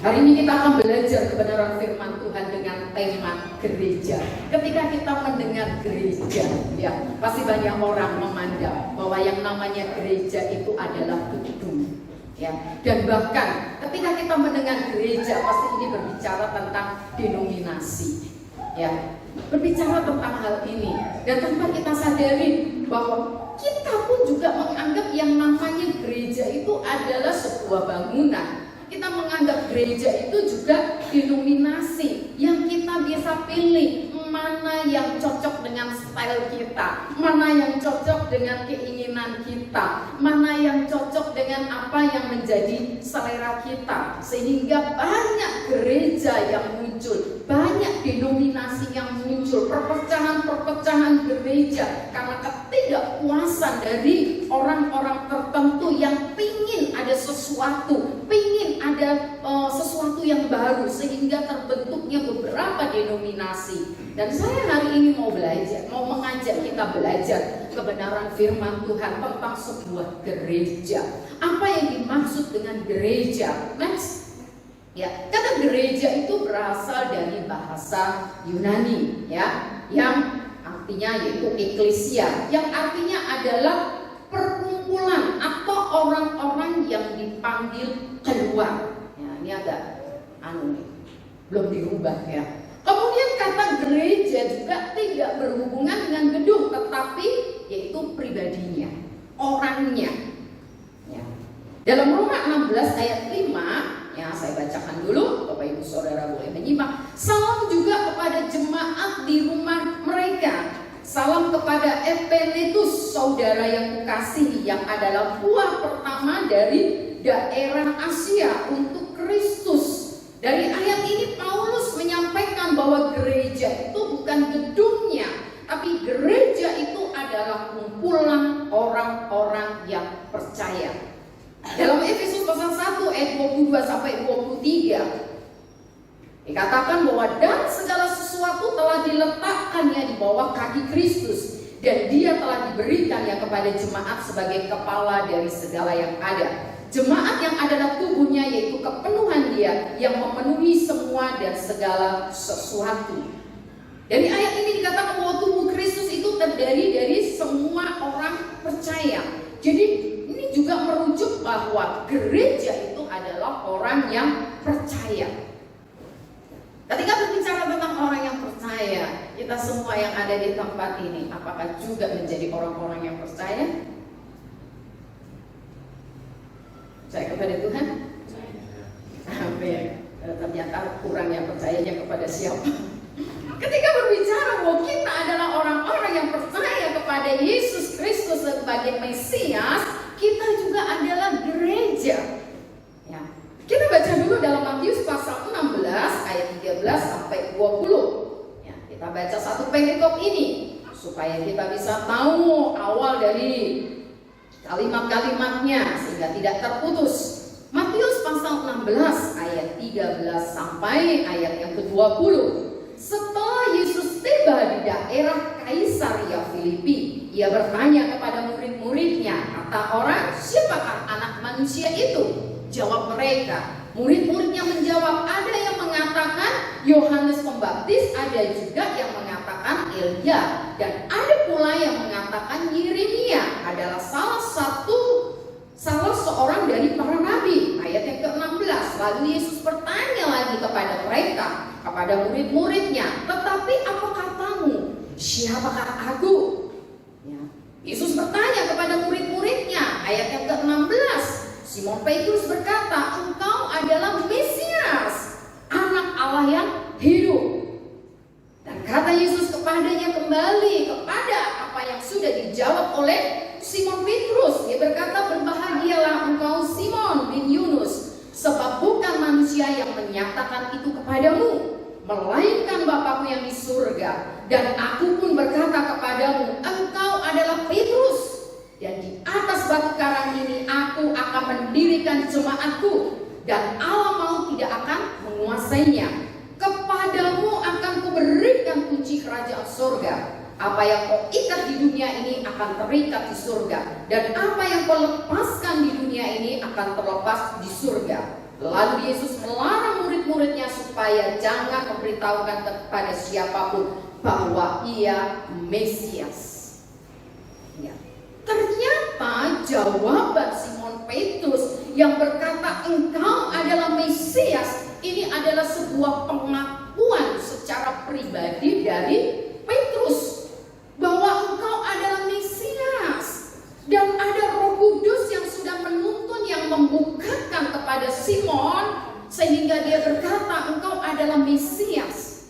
Hari ini kita akan belajar kebenaran firman Tuhan dengan tema gereja. Ketika kita mendengar gereja, ya pasti banyak orang memandang bahwa yang namanya gereja itu adalah gedung, ya. Dan bahkan ketika kita mendengar gereja, pasti ini berbicara tentang denominasi, ya. Berbicara tentang hal ini, dan tanpa kita sadari bahwa kita pun juga menganggap yang namanya gereja itu adalah sebuah bangunan. Kita menganggap gereja itu juga denominasi yang kita bisa pilih mana yang cocok dengan style kita, mana yang cocok dengan keinginan kita, mana yang cocok dengan apa yang menjadi selera kita. Sehingga banyak gereja yang muncul, banyak denominasi yang muncul, perpecahan-perpecahan gereja karena ketidakpuasan dari orang-orang tertentu yang pingin ada sesuatu, pingin ada sesuatu yang baru, sehingga terbentuknya beberapa denominasi. Dan saya hari ini mau mengajak kita belajar kebenaran firman Tuhan tentang sebuah gereja. Apa yang dimaksud dengan gereja? Next. Ya, kata gereja itu berasal dari bahasa Yunani, ya, yang artinya yaitu eklesia, yang artinya adalah perkumpulan atau orang-orang yang dipanggil keluar. Ya, ini agak belum dirubah, ya. Kemudian kata gereja juga tidak berhubungan dengan gedung, tetapi yaitu pribadinya, orangnya. Ya. Dalam Roma 16 ayat 5, ya saya bacakan dulu, Bapak Ibu Saudara boleh menyimak. Salam juga kepada jemaat di rumah mereka. Salam kepada Epenetus, saudara yang kukasihi, yang adalah buah pertama dari daerah Asia untuk Kristus. Dari ayat ini Paulus menyampaikan bahwa gereja itu bukan gedungnya, tapi gereja itu adalah kumpulan orang-orang yang percaya. Dalam Efesus pasal 1 ayat 22 sampai 23 dikatakan bahwa dan segala sesuatu telah diletakkannya di bawah kaki Kristus, dan dia telah diberikannya kepada jemaat sebagai kepala dari segala yang ada. Jemaat yang adalah tubuhnya, yaitu kepenuhan dia yang memenuhi semua dan segala sesuatu. Dari ayat ini dikatakan bahwa tubuh Kristus itu terdiri dari semua orang percaya. Jadi ini juga merujuk bahwa gereja itu adalah orang yang percaya. Ketika berbicara tentang orang yang percaya, kita semua yang ada di tempat ini, apakah juga menjadi orang-orang yang percaya? Percaya kepada Tuhan? Amin. Ternyata kurangnya percayanya kepada siapa? Ketika berbicara bahwa kita adalah orang-orang yang percaya kepada Yesus Kristus sebagai Mesias, kita juga adalah gereja. Ya. Kita baca dulu dalam Matius pasal 16 ayat 13 sampai 20. Ya, kita baca satu perikop ini supaya kita bisa tahu awal dari kalimat-kalimatnya sehingga tidak terputus. Matius pasal 16 ayat 13 sampai ayat yang ke-20. Setelah Yesus tiba di daerah Kaisaria Filipi, ia bertanya kepada murid-muridnya, kata orang, siapakah anak manusia itu? Jawab mereka. Murid-muridnya menjawab, ada yang mengatakan Yohanes Pembaptis, ada juga yang mengatakan Elia, dan ada pula yang mengatakan Yeremia adalah salah seorang dari para nabi. Ayat yang ke-16. Lalu Yesus bertanya lagi kepada mereka, kepada murid-muridnya, tetapi apa katamu? Siapakah aku? Ya. Yesus bertanya kepada murid-muridnya. Ayat yang ke-16. Simon Petrus berkata, engkau adalah Mesias, anak Allah yang hidup. Dan kata Yesus kepadanya kembali kepada apa yang sudah dijawab oleh Simon Petrus. Dia berkata, berbahagialah engkau Simon bin Yunus, sebab bukan manusia yang menyatakan itu kepadamu, melainkan Bapakku yang di surga. Dan aku pun berkata kepadamu, engkau adalah Petrus, dan di atas batu karang ini aku akan mendirikan jemaatku, dan Allah mau tidak akan menguasainya. Kepadamu akan kuberikan kunci kerajaan surga. Apa yang kau ikat di dunia ini akan terikat di surga, dan apa yang kau lepaskan di dunia ini akan terlepas di surga. Lalu Yesus melarang murid-muridnya supaya jangan memberitahukan kepada siapapun bahwa ia Mesias. Ya. Ternyata jawaban Simon Petrus yang berkata engkau adalah Mesias, ini adalah sebuah pengakuan secara pribadi dari Petrus bahwa engkau adalah Mesias. Dan ada Roh Kudus yang sudah menuntun, yang membukakan kepada Simon sehingga dia berkata engkau adalah Mesias.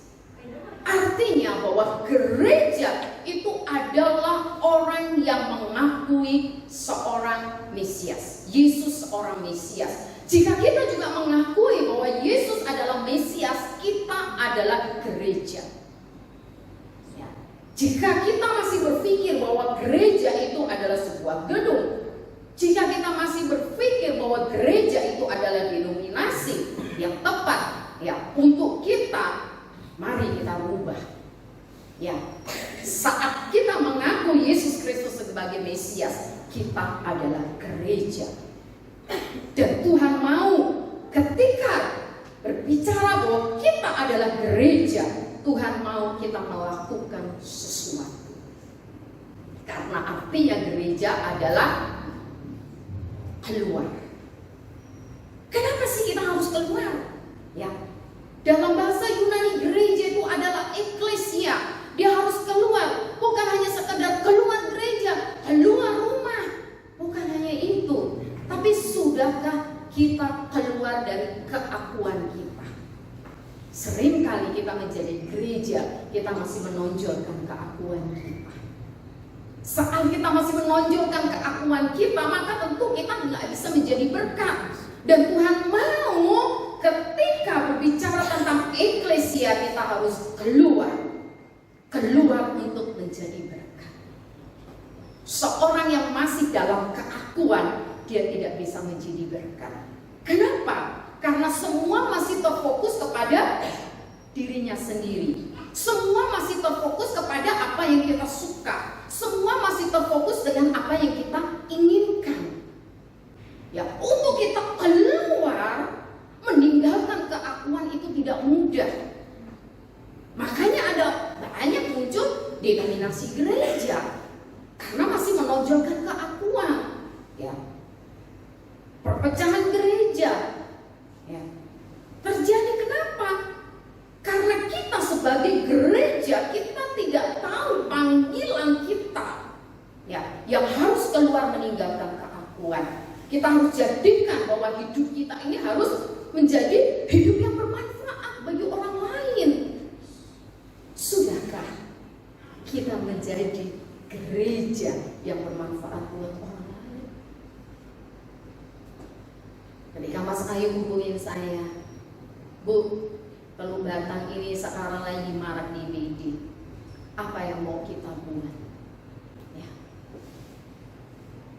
Artinya bahwa gereja itu adalah orang yang mengakui seorang Mesias. Yesus seorang Mesias. Jika kita juga mengakui bahwa Yesus adalah Mesias, kita adalah gereja. Jika kita masih berpikir bahwa gereja itu adalah sebuah gedung, jika kita masih berpikir bahwa gereja itu adalah denominasi yang tepat ya untuk kita, mari kita rubah. Ya, saat kita mengaku Yesus Kristus sebagai Mesias, kita adalah gereja. Dan Tuhan mau ketika berbicara bahwa kita adalah gereja, Tuhan mau kita melakukan sesuatu. Karena artinya gereja adalah keluar. Kenapa sih kita harus keluar? Ya, dalam bahasa Yunani gereja itu adalah eklesia. Dia harus keluar, bukan hanya sekedar keluar gereja, keluar rumah. Bukan hanya itu, tapi sudahkah kita keluar dari keakuan kita? Seringkali kita menjadi gereja, kita masih menonjolkan keakuan kita. Saat kita masih menonjolkan keakuan kita, maka tentu kita nggak bisa menjadi berkat. Dan Tuhan mau ketika berbicara tentang eklesia, kita harus keluar untuk menjadi berkat. Seorang yang masih dalam keakuan, dia tidak bisa menjadi berkat. Kenapa? Karena semua masih terfokus kepada dirinya sendiri. Semua masih terfokus kepada apa yang kita suka. Semua masih terfokus dengan apa yang kita inginkan. Ya, untuk kita keluar, meninggalkan keakuan itu tidak mudah. Makanya ada banyak muncul denominasi gereja karena masih menonjolkan keakuan. Ya, perpecahan gereja. Ya. Terjadi kenapa? Karena kita sebagai gereja, kita tidak tahu panggilan kita, ya, yang harus keluar meninggalkan keakuan. Kita harus jadikan bahwa hidup kita ini harus menjadi hidup yang bermanfaat bagi orang lain. Sudahkah kita menjadi gereja yang bermanfaat buat orang lain? Ketika Mas Ayu hubungin saya, Bu, Pelubatan ini sekarang lagi marak DVD. Apa yang mau kita buat? Ya.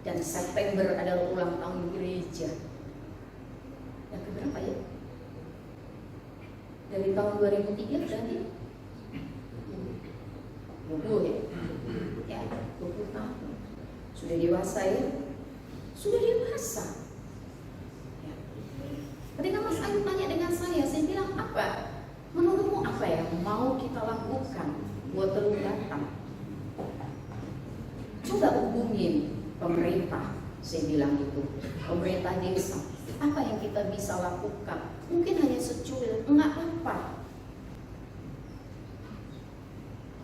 Dan September adalah ulang tahun gereja. Yang keberapa ya? Dari tahun 2003 berarti 20 ya? Ya, 20 tahun. Sudah dewasa ya? Sudah dewasa. Ketika Mas Ayu tanya dengan saya bilang apa? Menurutmu apa yang mau kita lakukan buat Pelubatan? Coba hubungin pemerintah, saya bilang itu, pemerintah desa. Apa yang kita bisa lakukan? Mungkin hanya secuil, enggak apa.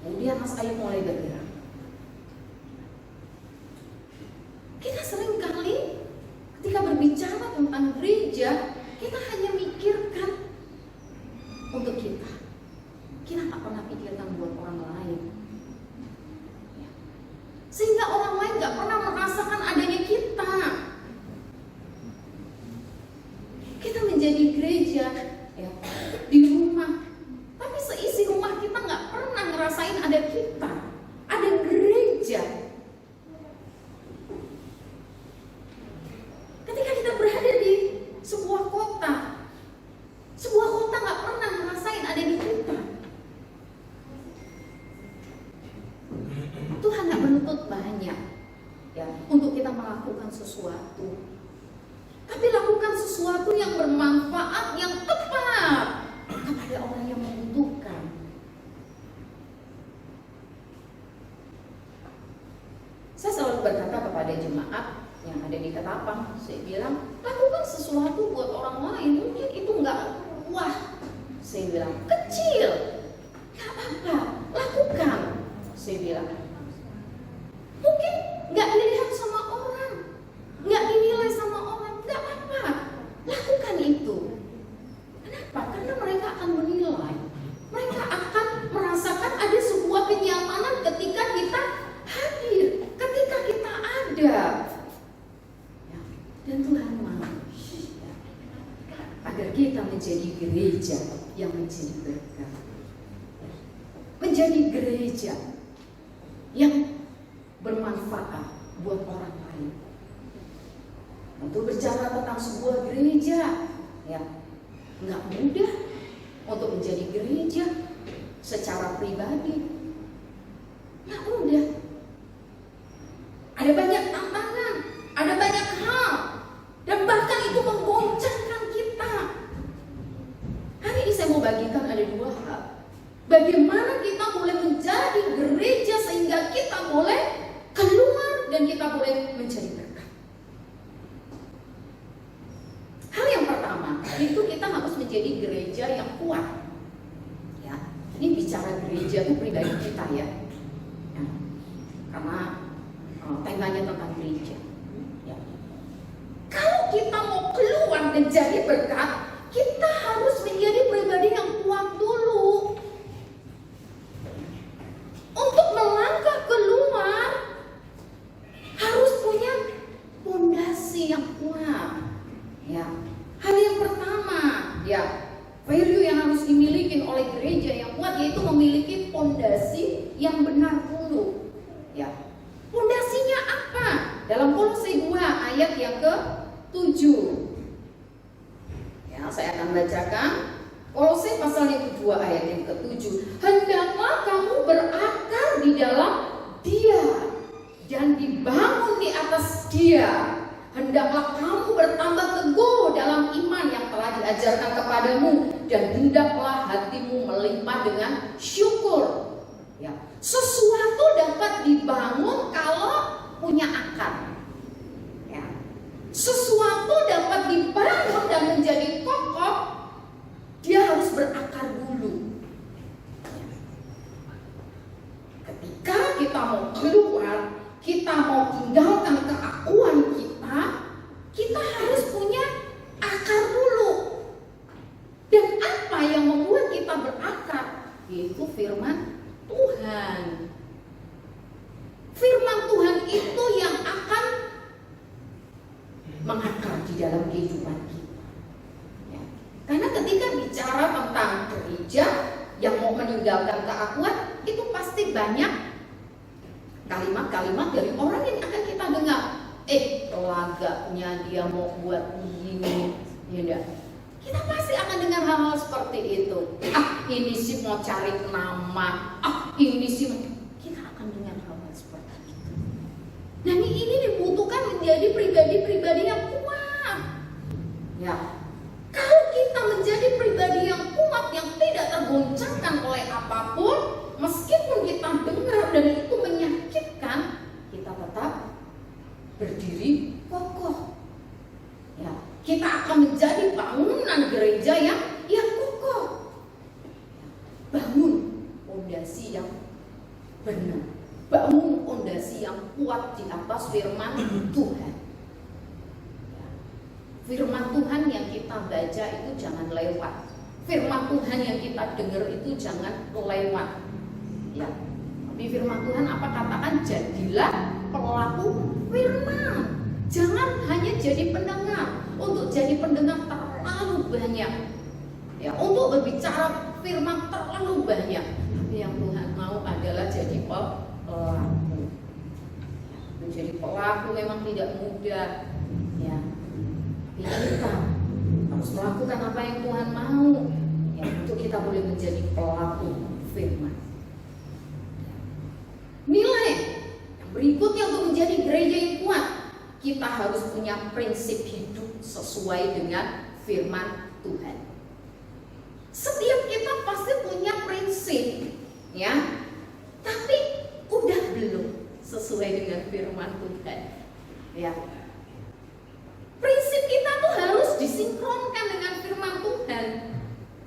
Kemudian Mas Ayu mulai bergerak. Kita sering kali ketika berbicara tentang gereja, kita hanya mikirkan untuk kita. Kita tak pernah pikirkan buat orang lain. Ya. Sehingga orang lain gak pernah merasakan adanya kita. Kita menjadi gereja ya, di rumah, tapi seisi rumah kita gak pernah ngerasain ada kita. Ada gereja. Ketika kita berada di sebuah kota gak pernah ngerasain ada di kita. Tuhan gak menuntut banyak ya untuk kita melakukan sesuatu, tapi lakukan sesuatu yang bermanfaat, yang tepat. ada orang yang membutuhkan. Saya selalu berkata kepada jemaat yang ada di Ketapang, saya bilang, lakukan sesuatu buat orang lain, mungkin itu nggak wah, saya bilang, kecil, nggak apa-apa, lakukan, saya bilang. Mungkin nggak dilihat sama orang, nggak dinilai sama orang, nggak apa-apa, lakukan itu. Kenapa? Karena mereka akan menilai, mereka akan merasakan ada sebuah kenyamanan ketika kita hadir, ketika kita ada. Ya, dan Tuhan mau agar kita menjadi gereja yang menjadi berkat, menjadi gereja yang bermanfaat buat orang lain. Untuk bicara tentang sebuah gereja, ya nggak mudah untuk menjadi gereja secara pribadi, nggak mudah. Ada banyak tantangan, ada banyak hal, dan bahkan itu menggoncangkan kita. Hari ini saya mau bagikan ada dua hal. Bagaimana kita boleh menjadi gereja sehingga kita boleh keluar dan kita boleh menjadi berkat. Hal yang pertama, itu kita harus menjadi gereja yang kuat. Ya, ini bicara gereja itu pribadi kita ya. Ya, karena temanya tentang gereja. Ya. Kalau kita mau keluar dan jadi berkat, kita harus menjadi pribadi yang kuat dulu. Untuk melangkah keluar harus punya fondasi yang kuat. Ya, hal yang pertama, ya, value yang harus dimiliki oleh gereja yang kuat yaitu memiliki fondasi yang benar dulu. Ya, fondasinya apa? Dalam Kolose 2 ayat yang ke-7. Ya, saya akan bacakan Kolose pasal yang kedua ayat yang ke-7. Hendaklah kamu berakar di dalam Dia dan dibangun di atas Dia. Hendaklah kamu bertambah teguh dalam iman yang telah diajarkan kepadamu, dan hendaklah hatimu melimpah dengan syukur. Ya, sesuatu dapat dibangun kalau punya akar. Ya, sesuatu dapat dibangun dan menjadi kokoh, dia harus berakar dulu. Ya. Ketika kita mau keluar, kita mau tinggalkan keakuan kita harus punya akar dulu. Dan apa yang membuat kita berakar? Yaitu firman Tuhan. Firman Tuhan itu yang akan mengakar di dalam kehidupan kita. Ya. Karena ketika bicara tentang gereja yang mau meninggalkan keakuan, itu pasti banyak kalimat-kalimat dari orang yang akan kita dengar. Telaganya dia mau buat begini, ya enggak? Kita pasti akan dengar hal-hal seperti itu. Ini sih mau cari nama. Ini sih kita akan dengar hal-hal seperti itu. Dan ini dibutuhkan menjadi pribadi-pribadi yang kuat. Ya, kalau kita menjadi pribadi yang kuat, yang tidak tergoncangkan oleh apapun, meskipun kita dengar dan itu menyakitkan, kita tetap berdiri kokoh. Ya, kita akan menjadi bangunan gereja yang kokoh. Bangun fondasi yang benar, bangun fondasi yang kuat di atas firman Tuhan. Ya, firman Tuhan yang kita baca itu jangan lewat. Firman Tuhan yang kita dengar itu jangan lewat. Ya, tapi firman Tuhan apa katakan? Jadilah pelaku firman. Jangan hanya jadi pendengar. Untuk jadi pendengar terlalu banyak. Ya, untuk berbicara firman terlalu banyak. Tapi yang Tuhan mau adalah jadi pelaku. Ya, menjadi pelaku memang tidak mudah. Ya, kita harus melakukan apa yang Tuhan mau. Ya, untuk kita boleh menjadi pelaku firman. Nilai berikutnya untuk menjadi gereja yang kuat, kita harus punya prinsip hidup sesuai dengan firman Tuhan. Setiap kita ya. Tapi udah belum sesuai dengan firman Tuhan, ya. Prinsip kita tuh harus disinkronkan dengan firman Tuhan,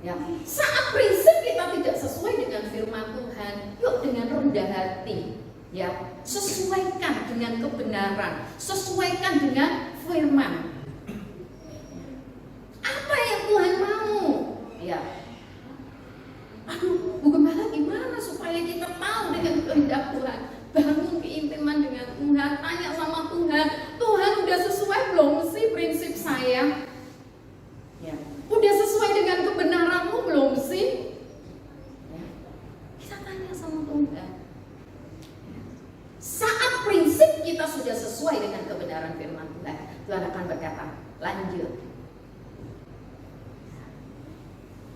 ya. Saat prinsip kita tidak sesuai dengan firman Tuhan, yuk dengan rendah hati, ya, sesuaikan dengan kebenaran, sesuaikan dengan firman. Apa yang Tuhan mau, ya. Aduh, Bu Gembala, gimana supaya kita tahu dengan kehendak Tuhan? Bangun keintiman dengan Tuhan, tanya sama Tuhan, Tuhan udah sesuai belum sih prinsip saya? Ya. Udah sesuai dengan kebenaranmu belum sih? Ya. Kita tanya sama Tuhan. Ya. Saat prinsip kita sudah sesuai dengan kebenaran firman Tuhan, Tuhan akan berkata, lanjut.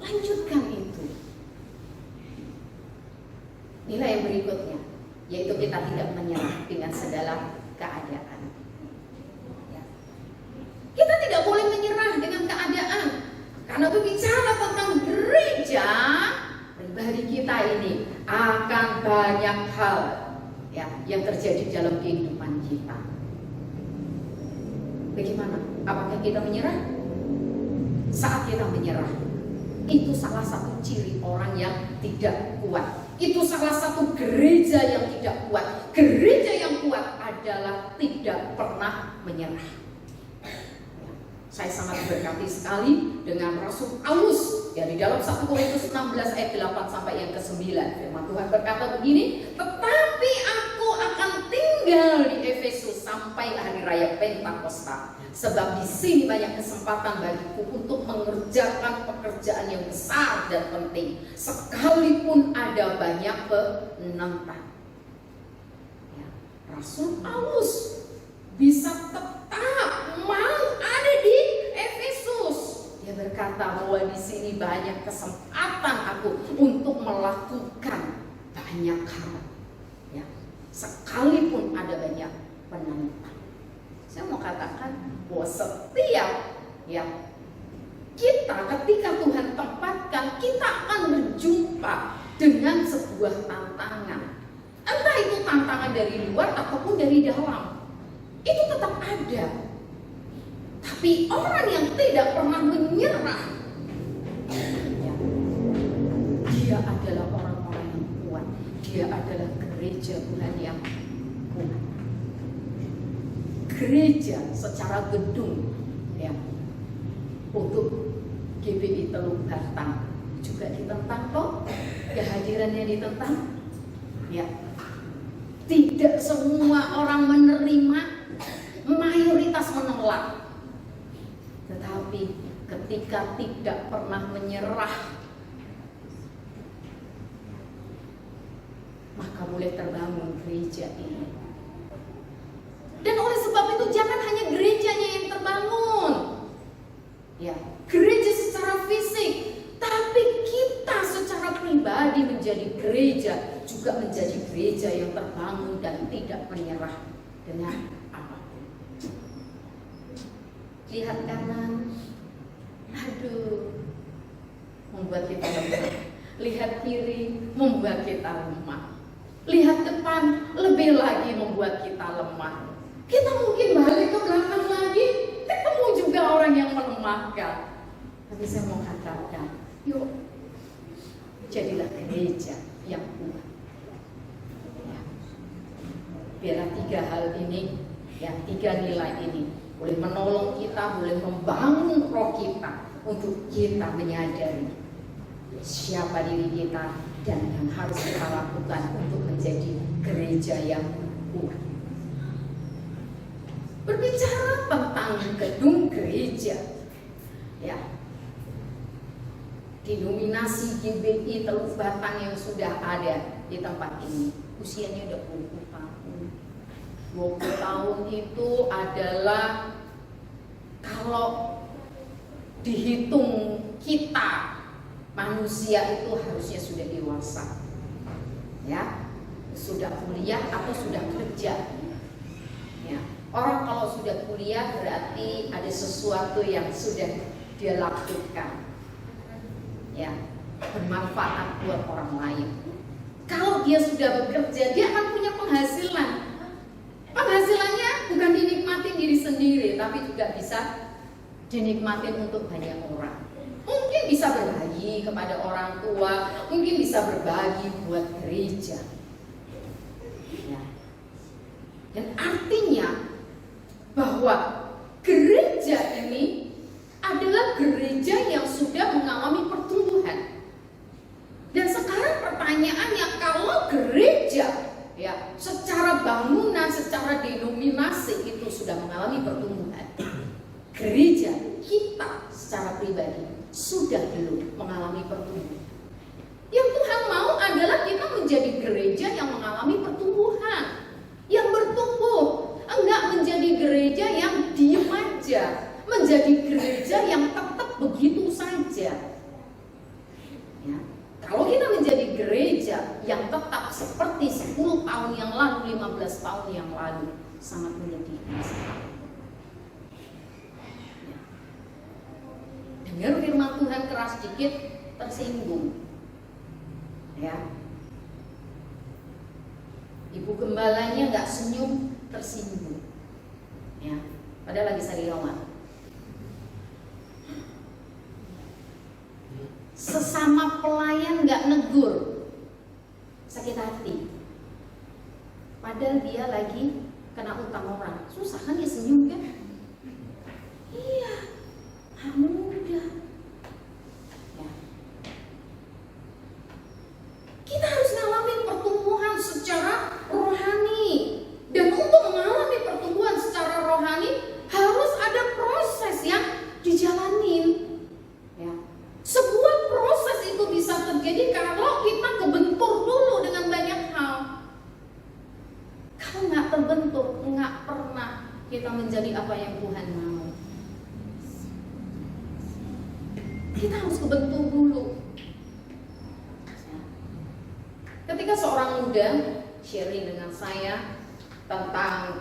Lanjutkan itu. Nilai yang berikutnya, yaitu kita tidak menyerah dengan segala keadaan. Ya. Kita tidak boleh menyerah dengan keadaan, karena berbicara tentang gereja pribadi kita ini akan banyak hal, ya, yang terjadi dalam kehidupan kita. Bagaimana? Apakah kita menyerah? Saat kita menyerah, itu salah satu ciri orang yang tidak kuat. Itu salah satu gereja yang tidak kuat. Gereja yang kuat adalah tidak pernah menyerah. Saya sangat berkati sekali dengan Rasul Paulus, ya, di dalam 1 Korintus 16 ayat 8 sampai yang ke-9. Firman Tuhan berkata begini, tetapi aku akan tinggal di Efesus sampai hari raya Pentakosta. Sebab di sini banyak kesempatan bagiku untuk mengerjakan pekerjaan yang besar dan penting, sekalipun ada banyak penentang. Ya, Rasul Paulus bisa tetap mau ada di Efesus. Dia berkata bahwa di sini banyak kesempatan aku untuk melakukan banyak hal. Ya, sekalipun ada banyak penentang. Saya mau katakan bahwa setiap, ya, kita ketika Tuhan tempatkan, kita akan berjumpa dengan sebuah tantangan. Entah itu tantangan dari luar ataupun dari dalam, itu tetap ada. Tapi orang yang tidak pernah menyerah, ya, dia adalah orang-orang yang kuat. Dia adalah gereja Tuhan yang kuat. Gereja secara gedung, ya, untuk GBI Teluk Batang juga ditentang kok, kehadirannya ditentang, ya. Tidak semua orang menerima, mayoritas menolak. Tetapi ketika tidak pernah menyerah, maka boleh terbangun gereja ini. Dan oleh sebab itu jangan hanya gerejanya yang terbangun, ya, gereja secara fisik, tapi kita secara pribadi menjadi gereja, juga menjadi gereja yang terbangun dan tidak menyerah dengan apapun. Lihat kanan, aduh, membuat kita lemah. Lihat kiri, membuat kita lemah. Lihat depan, lebih lagi membuat kita lemah. Kita mungkin balik ke belakang lagi, ketemu juga orang yang melemahkan. Tapi saya mau katakan, yuk, jadilah gereja yang kuat. Ya. Biarlah 3 hal ini, ya, 3 nilai ini boleh menolong kita, boleh membangun roh kita untuk kita menyadari siapa diri kita dan yang harus kita lakukan untuk menjadi gereja yang kuat. Berbicara tentang gedung gereja, ya, denominasi GBI Teluk Batang yang sudah ada di tempat ini usianya udah 20 tahun. 20 tahun itu adalah, kalau dihitung kita manusia itu harusnya sudah dewasa, ya, sudah kuliah atau sudah kerja, ya. Orang kalau sudah kuliah berarti ada sesuatu yang sudah dia lakukan, ya, bermanfaat buat orang lain. Kalau dia sudah bekerja, dia akan punya penghasilan. Penghasilannya bukan dinikmatin diri sendiri, tapi juga bisa dinikmatin untuk banyak orang. Mungkin bisa berbagi kepada orang tua, mungkin bisa berbagi buat gereja. Ya. Dan artinya bahwa gereja ini adalah gereja yang sudah mengalami pertumbuhan. Dan sekarang pertanyaannya, kalau gereja ya secara bangunan, secara denominasi itu sudah mengalami pertumbuhan, gereja kita secara pribadi sudah belum mengalami pertumbuhan. Yang Tuhan mau adalah kita menjadi gereja yang mengalami pertumbuhan, yang bertumbuh, enggak menjadi gereja yang diem aja, menjadi gereja yang tetap begitu saja. Ya. Kalau kita menjadi gereja yang tetap seperti 10 tahun yang lalu, 15 tahun yang lalu, sangat menyedihkan sekali. Dengar firman Tuhan keras dikit, tersinggung. Ya. Ibu gembalanya nggak senyum, tersinggung. Ya. Padahal lagi sariawan. Sesama pelayan nggak negur, sakit hati. Padahal dia lagi kena utang orang, susah kan dia senyum kan? Iya, hak mudah. Ya. Kita harus ngalamin pertumbuhan secara rohani, dan untuk mengalami pertumbuhan secara rohani harus ada proses yang dijalanin. Ya. Sebuah proses itu bisa terjadi kalau kita kebentur dulu dengan banyak hal. Kalau nggak terbentur, nggak pernah kita menjadi apa yang Tuhan mau. Kita harus kebentur dulu. Ketika seorang muda sharing dengan saya tentang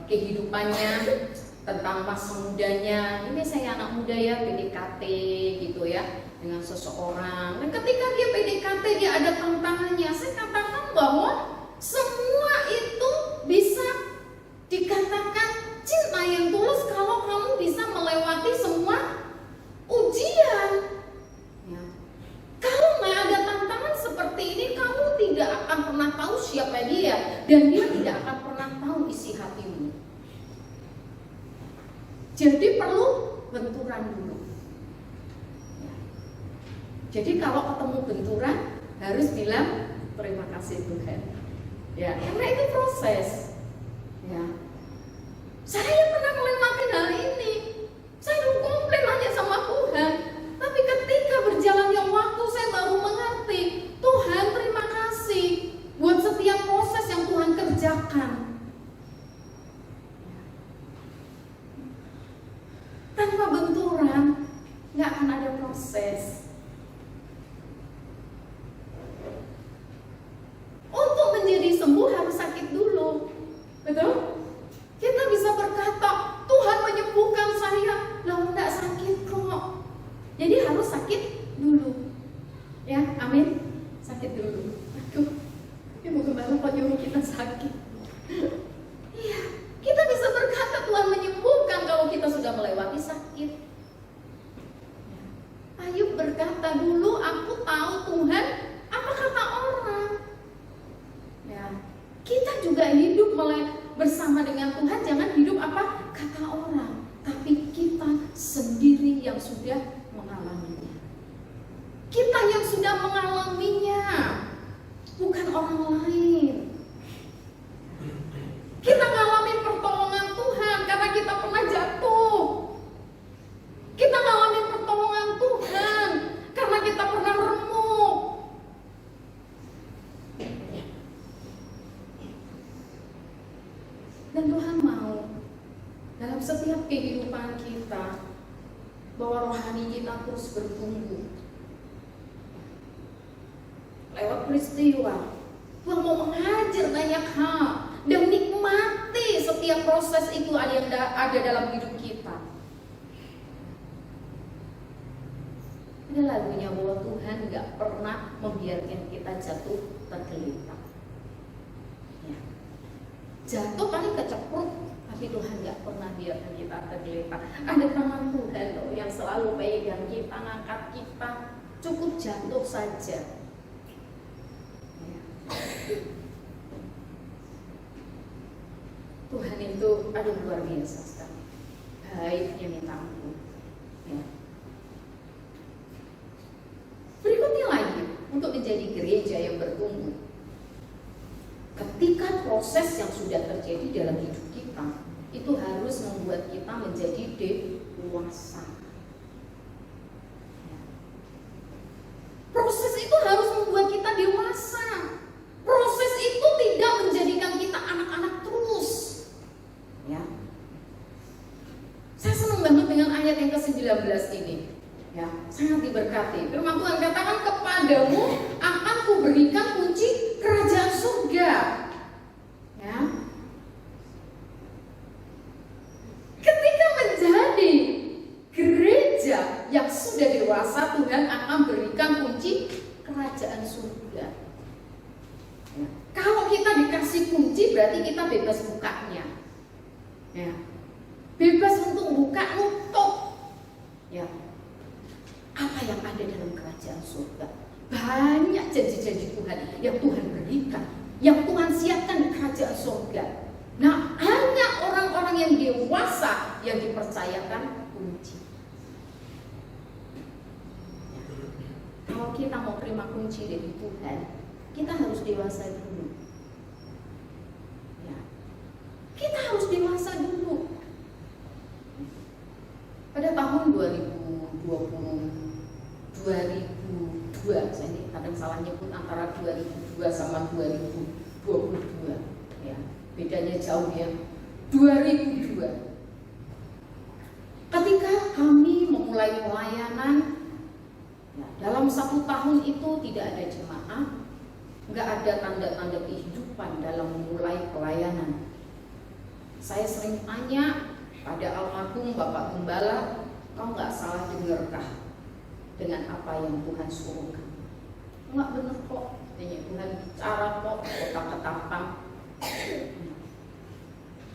kehidupannya, tentang masa mudanya, ini saya anak muda ya, PDKT gitu ya, dengan seseorang. Dan ketika dia PDKT, dia ada tantangannya. Saya katakan bahwa semua itu bisa dikatakan cinta yang tulus kalau kamu bisa melewati semua ujian. Ya. Kalau nggak ada tantangan seperti ini, kamu tidak akan pernah tahu siapa dia, dan dia tidak akan pernah tahu isi hatimu. Jadi perlu benturan dulu. Ya. Jadi kalau ketemu benturan harus bilang terima kasih Tuhan. Ya, karena itu proses. Ya. Saya pernah melewatin hal ini. Saya dulu komplain aja sama Tuhan. Tapi ketika berjalannya waktu, saya baru mengerti, Tuhan terima kasih buat setiap proses yang Tuhan kerjakan. Tanpa benturan, nggak akan ada proses. Untuk menjadi sembuh harus sakit dulu, betul? Kita bisa berkata, Tuhan menyembuhkan saya, lalu nggak sakit kok. Jadi harus sakit dulu, ya, amin. Sakit dulu. Aduh, Ibu Gembala kok nyuruh kita sakit? Iya, kita bisa berkata Tuhan menyembuhkan kalau kita sudah melewati sakit. Ayub berkata, dulu aku tahu Tuhan, apa kata orang? Ya, kita juga hidup bersama dengan Tuhan, jangan hidup apa kata orang, tapi kita sendiri yang sudah mengalaminya. Kita yang sudah mengalaminya, bukan orang lain. Kita ngalamin pertolongan Tuhan karena kita pernah jatuh. Kita ngalamin pertolongan Tuhan karena kita pernah remuk. Dan Tuhan mau dalam setiap kehidupan kita bahwa rohani kita terus bertumbuh. Lewat peristiwa, Tuhan mau mengajar banyak hal dan nikmati setiap proses itu yang ada dalam hidup kita. Ada lagunya bahwa Tuhan gak pernah membiarkan kita jatuh tergeletak. Ya. Jatuh paling kecepruk, tapi Tuhan nggak pernah biarkan kita tergeletak. Ada tangan Tuhan loh yang selalu pegang kita, ngangkat kita. Cukup jatuh saja. Ya. Tuhan itu luar biasa sekali. Baiknya minta ampun. Ya. Berikutnya lagi, untuk menjadi gereja yang bertumbuh, ketika proses yang sudah terjadi dalam hidup kita itu harus membuat kita menjadi dewasa. Proses itu harus membuat kita dewasa. Proses itu tidak menjadikan kita anak-anak terus. Ya. Saya senang banget dengan ayat yang ke-19 ini. Ya, sangat diberkati. Firman Tuhan katakan, kepadamu akan kuberikan kunci kerajaan surga. Ya. Ketika menjadi gereja yang sudah dewasa, Tuhan akan berikan kunci kerajaan surga. Ya. Kalau kita dikasih kunci, berarti kita bebas bukanya. Ya. Bebas untuk buka, nutup. Ya. Apa yang ada dalam kerajaan surga? Banyak janji-janji Tuhan yang Tuhan berikan, yang Tuhan siapkan di kerajaan surga. Nah, hanya orang-orang yang dewasa yang dipercayakan kunci. Ya. Kalau kita mau terima kunci dari Tuhan, kita harus dewasa dulu. Ya. Kita harus dewasa dulu. Pada tahun 2002, saya ini kadang salah nyebut antara 2002 sama 2022, ya, bedanya jauh ya. 2002, ketika kami memulai pelayanan, ya, dalam 1 tahun itu tidak ada jemaah, nggak ada tanda-tanda kehidupan dalam memulai pelayanan. Saya sering tanya pada almarhum Bapak Gembala, kau nggak salah dengarkah dengan apa yang Tuhan suruhkan? Nggak benar kok, Tuhan bicara kok, kotak-kotakan.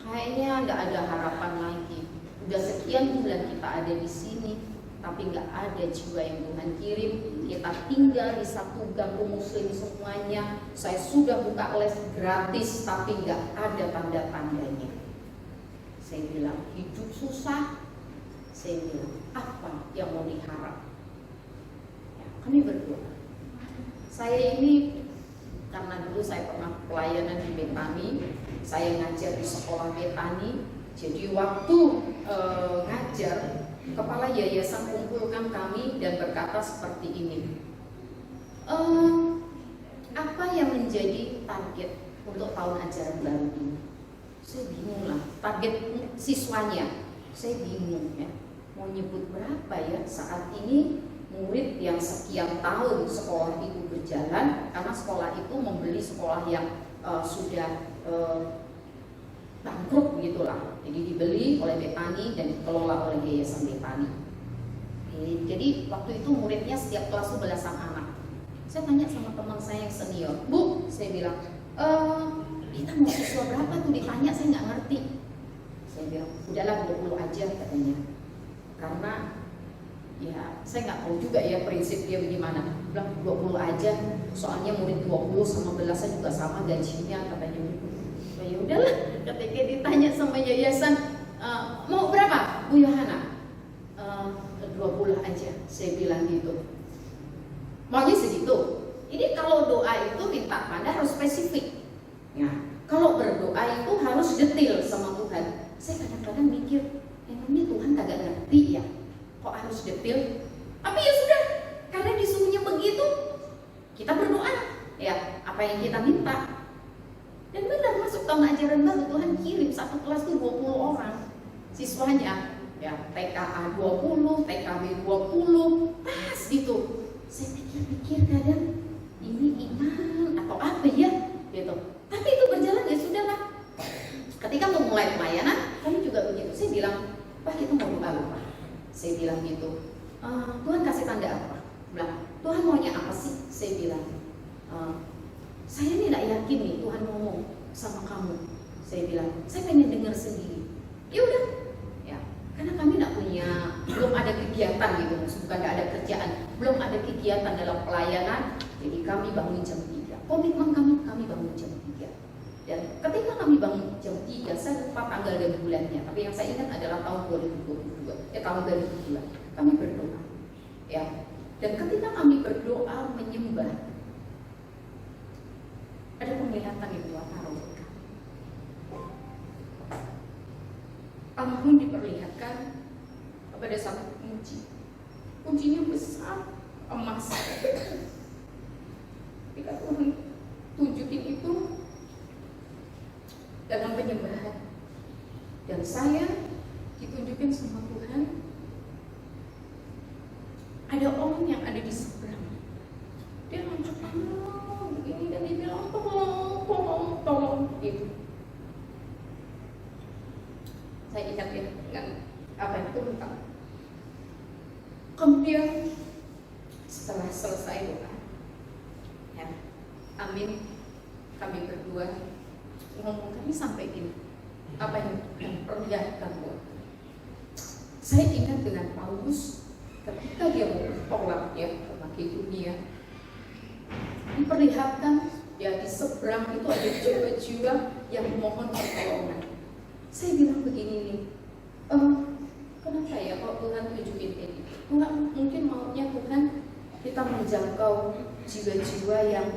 Kayaknya nggak ada harapan lagi. Udah sekian bulan kita ada di sini, tapi nggak ada jiwa yang Tuhan kirim. Kita tinggal di satu kampung muslim semuanya. Saya sudah buka les gratis, tapi nggak ada tanda-tandanya. Saya bilang hidup susah. Saya bilang apa yang mau diharap? Ya, kami berdoa. Saya ini karena dulu saya pernah pelayanan di Betani, saya ngajar di sekolah Betani. Jadi waktu ngajar, kepala yayasan kumpulkan kami dan berkata seperti ini. Apa yang menjadi target untuk tahun ajaran baru ini? Saya bingung lah, target siswanya. Saya bingung ya, mau nyebut berapa ya saat ini murid yang sekian tahun sekolah itu berjalan, karena sekolah itu membeli sekolah yang sudah bangkrut begitulah. Jadi dibeli oleh Betani dan dikelola oleh Yayasan Betani. Jadi waktu itu muridnya setiap kelas itu belasan anak. Saya tanya sama teman saya yang senior, Bu, saya bilang, kita mau siswa berapa tuh, ditanya saya nggak ngerti. Saya bilang, udahlah 20 aja katanya. Karena ya saya nggak tahu juga ya prinsip dia bagaimana. Bilang 20 aja, soalnya murid 20 sama belasan juga sama gajinya katanya. Ya udahlah, ketika ditanya sama yayasan, mau berapa Bu Yohana? 20 aja, saya bilang gitu. Maunya segitu. Ini kalau doa itu minta tanda harus spesifik. Ya, kalau berdoa itu harus detail sama Tuhan. Saya kadang-kadang mikir, ini Tuhan kagak ngerti ya, kok harus detail? Tapi ya sudah, karena disuruhnya begitu, kita berdoa. Ya, apa yang kita minta. Dan benar masuk tahun ajaran baru Tuhan kirim satu kelas tuh 20 orang siswanya. Ya, TKA 20, TKB 20, pas gitu. Saya pikir-pikir kadang ini iman atau apa ya, gitu. Tapi itu berjalan ya sudahlah. Ketika memulai pelayanan, kami juga begitu. Saya bilang, Pak kita mau doa apa? Saya bilang gitu. Tuhan kasih tanda apa? Bilang, Tuhan maunya apa sih? Saya bilang, saya ini tidak yakin nih Tuhan ngomong sama kamu. Saya bilang, saya pengen dengar sendiri. Ya udah, ya, karena kami tidak punya, belum ada kegiatan gitu, bukan tidak ada kerjaan, belum ada kegiatan dalam pelayanan. Jadi kami bangun jam 3. Komitmen kami bangun jam 3. Dan ketika kami bangun jam 3, saya lupa tanggal dan bulannya, tapi yang saya ingat adalah tahun 2022, tahun 2002. Kami berdoa, ya. Dan ketika kami berdoa menyembah, ada penglihatan yang Tuhan taruh. Almarhum diperlihatkan kepada satu kunci. Kuncinya besar, emas. Ketika Tuhan tunjukin itu dalam penyembahan, dan saya ditunjukin sama Tuhan, ada orang yang ada di seberang. Dia ngangkat tangan begini dan dia bilang tolong gitu. Saya ingat ya dengan apa itu tentang. Kemudian setelah selesai doa, ya, amin, kami berdua ngomong, kami sampaikan apa yang Tuhan perlihatkan buat. Saya ingat dengan Paulus ketika dia mau tolak ya ke Makedonia, diperlihatkan ya di seberang itu ada jiwa-jiwa yang memohon pertolongan. Saya bilang begini nih, kenapa ya kalau Tuhan tunjukin ini? Tuhan mungkin maunya Tuhan kita menjangkau jiwa-jiwa yang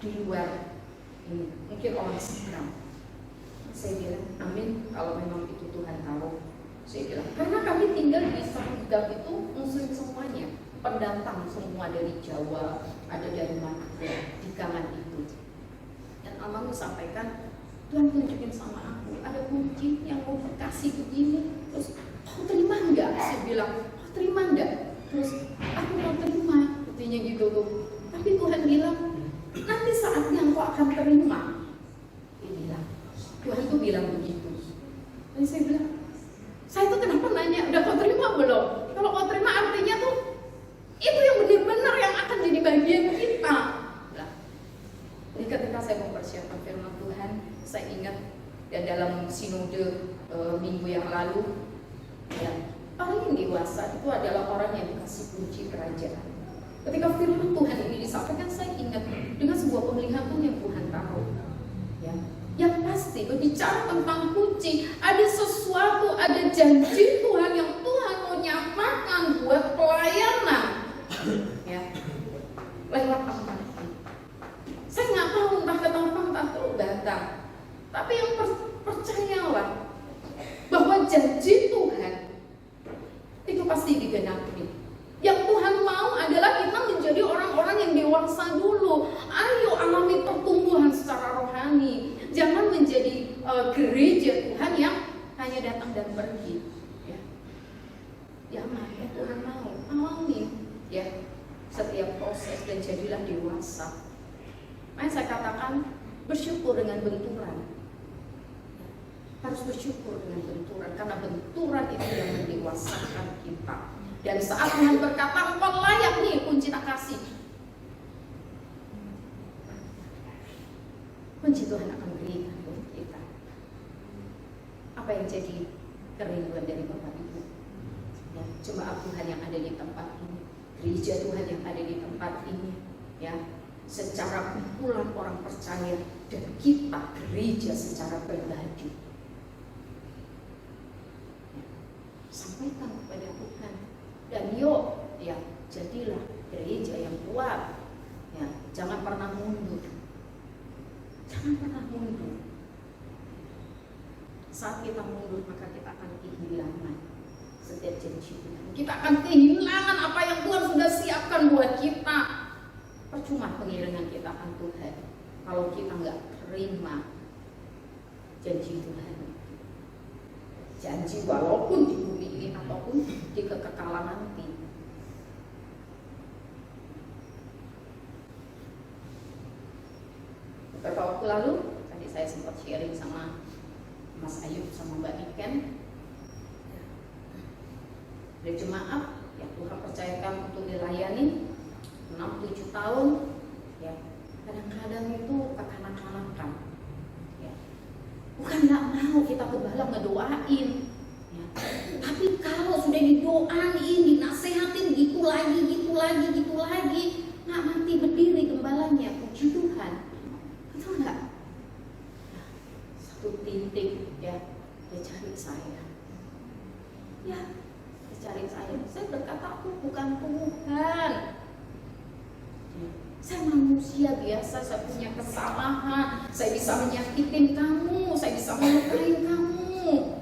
di luar ini, mungkin orang seberang. Saya bilang, amin, kalau memang itu Tuhan tahu. Saya bilang, karena kami tinggal di satu gang itu muslim semuanya, pendatang semua dari Jawa, ada dari Madura di gangan itu. Dan almarhum sampaikan, Tuhan tunjukin sama aku, ada kunci yang mau kasih begini. Terus, kau terima enggak? Saya bilang, kau terima enggak? Terus, aku mau terima, artinya gitu tuh. Tapi Tuhan bilang, nanti saatnya engkau akan terima. Dia bilang, Tuhan tuh bilang begitu. Dan saya bilang, saya tuh kenapa nanya, udah kau terima belum? Kalau kau terima artinya tuh, itu yang benar-benar yang akan jadi bagian kita. Nah, jadi ketika saya mempersiapkan firman Tuhan, saya ingat ya dalam sinode minggu yang lalu, ya, orang yang dewasa itu adalah orang yang dikasih kunci kerajaan. Ketika firman Tuhan ini disampaikan, saya ingat dengan sebuah penglihatan yang Tuhan tahu. Ya, yang pasti berbicara tentang kunci, ada sesuatu, ada janji Tuhan yang Tuhan mau nyatakan buat pelayanan. Ya, lewat apa? Saya nggak tahu entah kenapa entah terus datang. Tapi yang percayalah bahwa janji Tuhan itu pasti digenapi. Yang Tuhan mau adalah kita menjadi orang-orang yang dewasa dulu. Ayo alami pertumbuhan secara rohani. Jangan menjadi gereja Tuhan yang hanya datang dan pergi. Ya, ya Tuhan mau alami ya setiap proses dan jadilah dewasa. Makanya saya katakan bersyukur dengan benturan. Harus bersyukur dengan benturan, karena benturan itu yang mendewasakan kita. Dan saat Tuhan berkata, engkau layak nih kunci tak kasih, kunci Tuhan akan berikan buat kita. Apa yang jadi kerinduan dari Bapak Ibu? Ya, jemaat Tuhan yang ada di tempat ini, gereja Tuhan yang ada di tempat ini, ya, secara kumpulan orang percaya, dan kita gereja secara pribadi. Ya, sampaikan kepada Tuhan. Dan yuk, ya, jadilah gereja yang kuat. Ya, jangan pernah mundur. Jangan pernah mundur. Saat kita mundur, maka kita akan kehilangan setiap janji Tuhan. Kita akan kehilangan apa yang Tuhan sudah siapkan buat kita. Percuma pengiringan kita akan Tuhan kalau kita nggak terima janji Tuhan. Janji walaupun di bumi ini ataupun di kekekalan nanti. Beberapa waktu lalu, tadi saya sempat sharing sama Mas Ayub sama Mbak Iken, dari jemaat yang Tuhan percayakan untuk dilayani 6-7 tahun, ya, Kadang-kadang itu kekanak-kanakan. Ya. Bukan nggak mau kita gembala ngedoain. Ya. Tapi kalau sudah didoain, dinasehatin gitu lagi, nggak mati berdiri gembalanya. Puji Tuhan. Betul nggak? Nah, satu titik ya, dia cari saya. Ya, dia cari saya. Saya berkata, aku bukan Tuhan. Saya manusia biasa, saya punya kesalahan, saya bisa menyakitin kamu, saya bisa melukai kamu.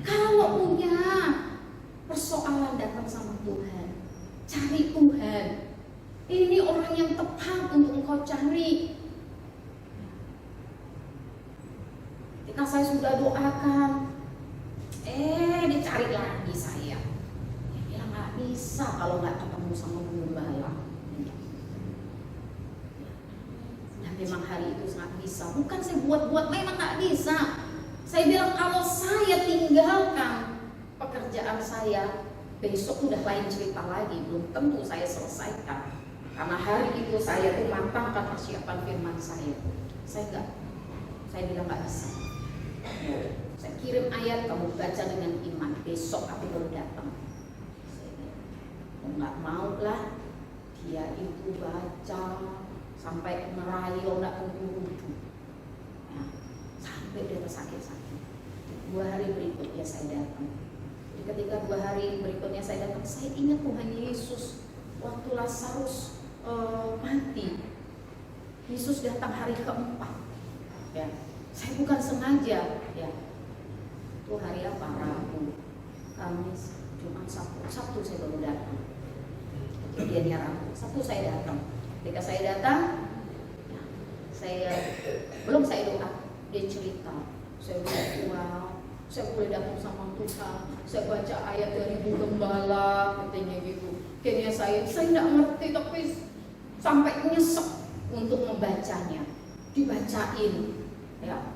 Kalau punya persoalan, datang sama Tuhan, cari Tuhan. Ini orang yang tepat untuk engkau cari. Ketika saya sudah doakan, dicari lagi saya. Dia bilang nggak bisa kalau nggak ketemu sama gembala. Memang hari itu sangat bisa. Bukan saya buat-buat, memang nggak bisa. Saya bilang kalau saya tinggalkan pekerjaan saya, besok udah lain cerita lagi. Belum tentu saya selesaikan. Karena hari itu saya tuh matangkan persiapan firman saya. Saya bilang nggak bisa. Saya kirim ayat, kamu baca dengan iman. Besok aku baru datang. Saya bilang, nggak mau lah. Dia itu baca sampai merayu, nggak tentu ya, sampai dia tersakit-sakit. 2 hari berikutnya saya datang. Jadi ketika 2 hari berikutnya saya datang, saya ingat Tuhan Yesus waktu Lazarus mati. Yesus datang hari keempat. Ya, saya bukan sengaja. Ya, itu hari apa? Rabu, Kamis, Jumat, Sabtu saya baru datang. Kejadiannya Rabu, Sabtu saya datang. Ketika saya datang, belum saya doa, dia cerita, saya bilang, wow, saya boleh datang sama Tuhan, saya baca ayat dari Bu Gembala, katanya gitu. Kayaknya saya nggak ngerti, tapi sampai nyesek untuk membacanya, dibacain, ya.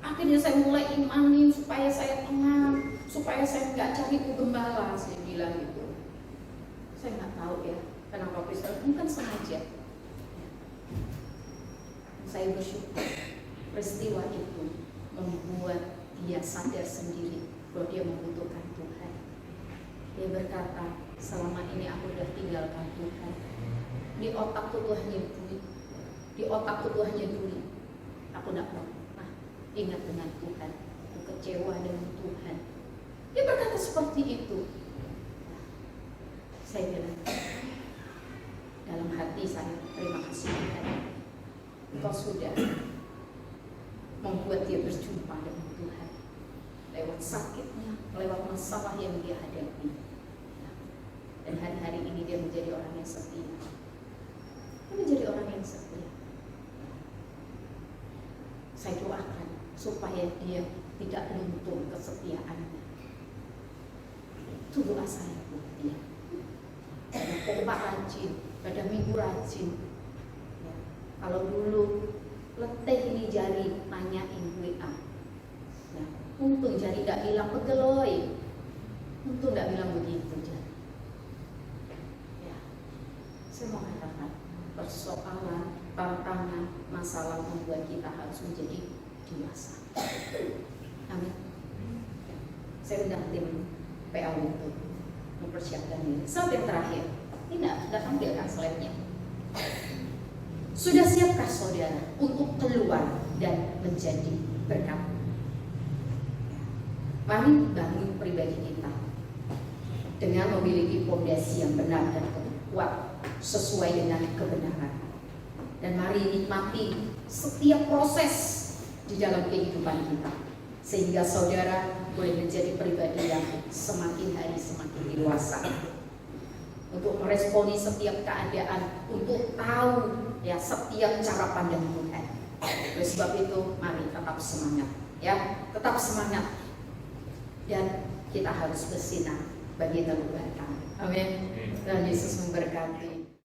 Akhirnya saya mulai imanin supaya saya tenang, supaya saya nggak cari Bu Gembala, saya bilang gitu. Saya nggak tahu ya. Kenapa Kristen? Bukan sengaja. Saya bersyukur peristiwa itu membuat dia sadar sendiri bahwa dia membutuhkan Tuhan. Dia berkata, selama ini aku sudah tinggalkan Tuhan. Di otakku Tuhan duit. Di otakku Tuhan duit. Aku tidak pernah ingat dengan Tuhan. Aku kecewa dengan Tuhan. Dia berkata seperti itu. Saya bilang, dalam hati saya, terima kasih Tuhan, Engkau sudah membuat dia berjumpa dengan Tuhan lewat sakitnya, lewat masalah yang dia hadapi. Dan hari-hari ini dia menjadi orang yang setia. Dia menjadi orang yang setia. Saya doakan supaya dia tidak luntur kesetiaannya. Itu doa saya buat dia. Khotbah rajin, pada minggu rajin. Ya. Kalau dulu letih ini jari, nanyain WA. Ya. Untung jari tidak bilang pegeloi. Untung tidak bilang begitu jari. Ya. Saya mau katakan persoalan, tantangan, masalah membuat kita harus menjadi dewasa. Amin. Saya undang tim PA untuk mempersiapkan diri. Sampai terakhir, tidak ambilkan slide-nya. Sudah siapkah saudara untuk keluar dan menjadi berkat? Mari bangun pribadi kita dengan memiliki fondasi yang benar dan kuat sesuai dengan kebenaran. Dan mari nikmati setiap proses di dalam kehidupan kita, sehingga saudara boleh menjadi pribadi yang semakin hari semakin dewasa untuk meresponi setiap keadaan, untuk tahu ya setiap cara pandang Tuhan. Oleh sebab itu, mari tetap semangat, ya, tetap semangat, dan kita harus bersinar bagi Tuhan. Amin. Dan Yesus memberkati.